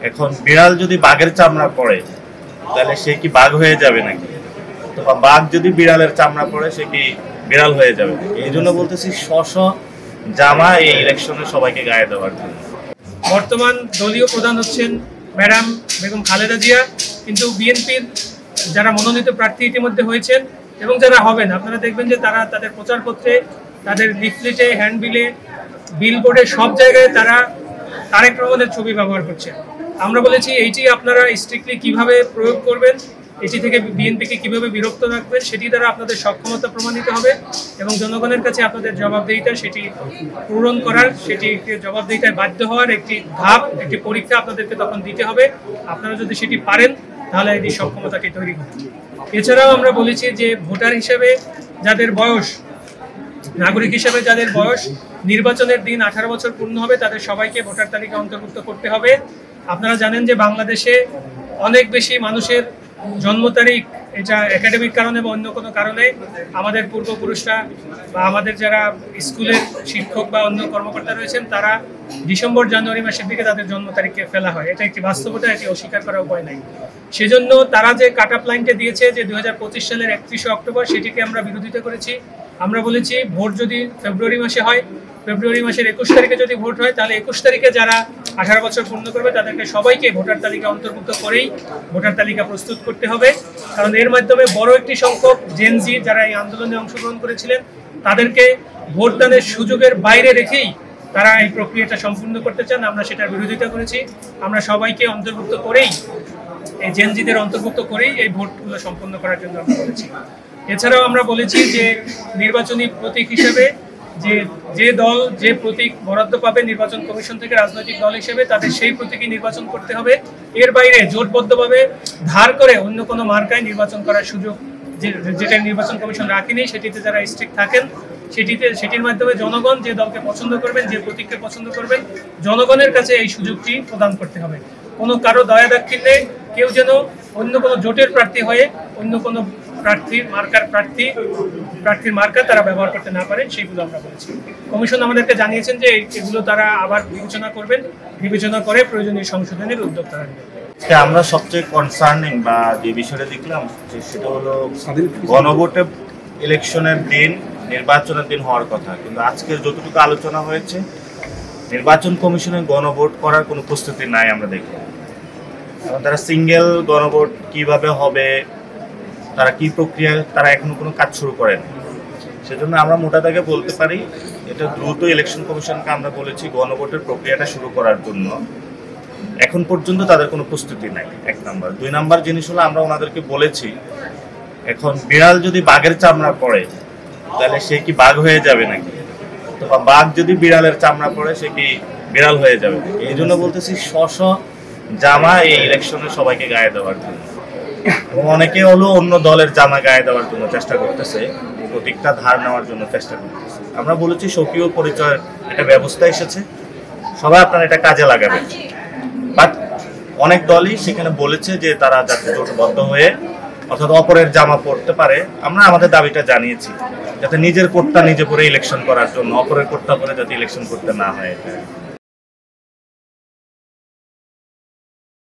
এখন বিড়াল যদি বাঘের চামড়া পড়ে তাহলে সে কি বাঘ হয়ে যাবে নাকি, অথবা বাঘ যদি বিড়ালের চামড়া পড়ে সে কি বিড়াল হয়ে যাবে নাকি? এই জন্য বলতেছি জামা এই ইলেকশনে সবাইকে গায়ে দেওয়ার জন্য। বর্তমান দলীয় প্রধান হচ্ছেন ম্যাডাম বেগম খালেদা জিয়া, কিন্তু বিএনপির যারা মনোনীত প্রার্থী ইতিমধ্যে হয়েছেন এবং যারা হবেন, আপনারা দেখবেন যে তারা তাদের প্রচারপত্রে, তাদের লিফলেটে, হ্যান্ডবিলে, বিলবোর্ডে সব জায়গায় তারা তারেক রহমানের ছবি ব্যবহার করছে। আমরা বলেছি এইটি আপনারা স্ট্রিক্টলি কিভাবে প্রয়োগ করবেন, এটি থেকে বিএনপিকে কিভাবে বিরক্ত রাখবেন, সেটি দ্বারা আপনাদের সক্ষমতা প্রমাণিত হবে এবং জনগণের কাছে আপনাদের জবাবদিহিতা সেটি পূরণ করার, সেটি জবাবদিহিতায় বাধ্য হওয়ার একটি ধাপ, একটি পরীক্ষা আপনাদেরকে তখন দিতে হবে। আপনারা যদি সেটি পারেন তাহলে এই সক্ষমতাকে তৈরি করুন। এছাড়াও আমরা বলেছি যে ভোটার হিসেবে যাদের বয়স, নাগরিক হিসেবে যাদের বয়স নির্বাচনের দিন 18 বছর পূর্ণ হবে তাদের সবাইকে ভোটার তালিকা অন্তর্ভুক্ত করতে হবে। আপনারা জানেন যে বাংলাদেশে অনেক বেশি মানুষের জন্ম তারিখ, এটা একাডেমিক কারণে বা অন্য কোনো কারণে আমাদের পূর্বপুরুষরা বা আমাদের যারা স্কুলের শিক্ষক বা অন্য কর্মকর্তা রয়েছেন তারা ডিসেম্বর জানুয়ারি মাসের দিকে তাদের জন্ম তারিখে ফেলা হয়। এটা একটি বাস্তবতা, এটি অস্বীকার করার উপায় নাই। সেজন্য তারা যে কাট অফ লাইনটা দিয়েছে যে 2025 সালের 31 অক্টোবর, সেটিকে আমরা বিরোধিতা করেছি। আমরা বলেছি ভোট যদি ফেব্রুয়ারি মাসে হয়, ফেব্রুয়ারি মাসের 21 তারিখে যদি ভোট হয় তাহলে 21 তারিখে যারা 18 বছর পূর্ণ করবে তাদেরকে সবাইকে ভোটার তালিকা অন্তর্ভুক্ত করেই ভোটার তালিকা প্রস্তুত করতে হবে। কারণ এর মাধ্যমে বড় একটি সংখ্যক জেনজি যারা এই আন্দোলনে অংশগ্রহণ করেছিলেন তাদেরকে ভোটদানের সুযোগের বাইরে রেখেই তারা এই প্রক্রিয়াটা সম্পূর্ণ করতে চান। আমরা সেটার বিরোধিতা করেছি। আমরা সবাইকে অন্তর্ভুক্ত করেই, এই জেনজিদের অন্তর্ভুক্ত করেই এই ভোটগুলো সম্পন্ন করার জন্য আমরা বলেছি। এছাড়াও আমরা বলেছি যে নির্বাচনী প্রতীক হিসেবে যে দল যে প্রতীক বরাদ্দ পাবে নির্বাচন কমিশন থেকে রাজনৈতিক দল হিসেবে তাদের সেই প্রতীকই নির্বাচন করতে হবে। এর বাইরে জোটবদ্ধভাবে ধার করে অন্য কোনো মার্কায় নির্বাচন করার সুযোগ যেটা নির্বাচন কমিশন রাখেনি, সেটিতে যারা স্ট্রিক্ট থাকেন সেটির মাধ্যমে জনগণ যে দলকে পছন্দ করবেন, যে প্রতীককে পছন্দ করবেন, জনগণের কাছে এই সুযোগটি প্রদান করতে হবে। কোনো কারো দয়া দাক্ষিণ্যে কেউ যেন অন্য কোনো জোটের প্রার্থী হয়ে অন্য কোনো প্রার্থীর মার্কা তারা ব্যবহার করতে না পারেন, সেইগুলো আমরা বলেছি। কমিশন আমাদেরকে জানিয়েছেন যে এগুলো তারা আবার বিবেচনা করবেন, বিবেচনা করে প্রয়োজনীয় সংশোধনের উদ্যোগ তারা নেবেন। আমরা সবচেয়ে কনসার্নিং বা যে বিষয়টা দেখলাম সেটা হলো গণভোটে ইলেকশনের দিন, নির্বাচনের দিন হওয়ার কথা, কিন্তু আজকে যতটুকু আলোচনা হয়েছে নির্বাচন কমিশনের গণভোট করার কোনো প্রস্তুতি নাই আমরা দেখলাম। এবং তারা সিঙ্গেল গণভোট কিভাবে হবে, তারা কি প্রক্রিয়া, তারা এখনো কোনো কাজ শুরু করেন। সেজন্য আমরা মোটা দাগে বলতে পারি এটা দ্রুত ইলেকশন কমিশনকে আমরা বলেছি গণভোটের প্রক্রিয়াটা শুরু করার জন্য। এখন পর্যন্ত তাদের কোনো প্রস্তুতি নাই, 1 নাম্বার। 2 নাম্বার জিনিস হলো আমরা ওনাদেরকে বলেছি এখন বিড়াল যদি বাঘের চামড়া পড়ে তাহলে সে কি বাঘ হয়ে যাবে নাকি, অথবা বাঘ যদি বিড়ালের চামড়া পড়ে সে কি বিড়াল হয়ে যাবে নাকি? এই জন্য বলতেছি জামা এই ইলেকশনে সবাইকে গায়ে দেওয়ার জন্য। এবং অনেকে হলো অন্য দলের জামা গায়ে দেওয়ার জন্য চেষ্টা করতেছে, প্রতীকটা ধার নেওয়ার জন্য চেষ্টা করতেছে। আমরা বলেছি স্বকীয় পরিচয়ের একটা ব্যবস্থা এসেছে, সবাই আপনারা এটা কাজে লাগাবেন। বাট অনেক দলই সেখানে বলেছে যে তারা যাতে জোটবদ্ধ হয়ে অর্থাৎ অপরের জামা পড়তে পারে। আমরা আমাদের দাবিটা জানিয়েছি যাতে নিজের কোটটা নিজে পরে ইলেকশন করার জন্য, অপরের কোটটা পরে যাতে ইলেকশন করতে না হয়।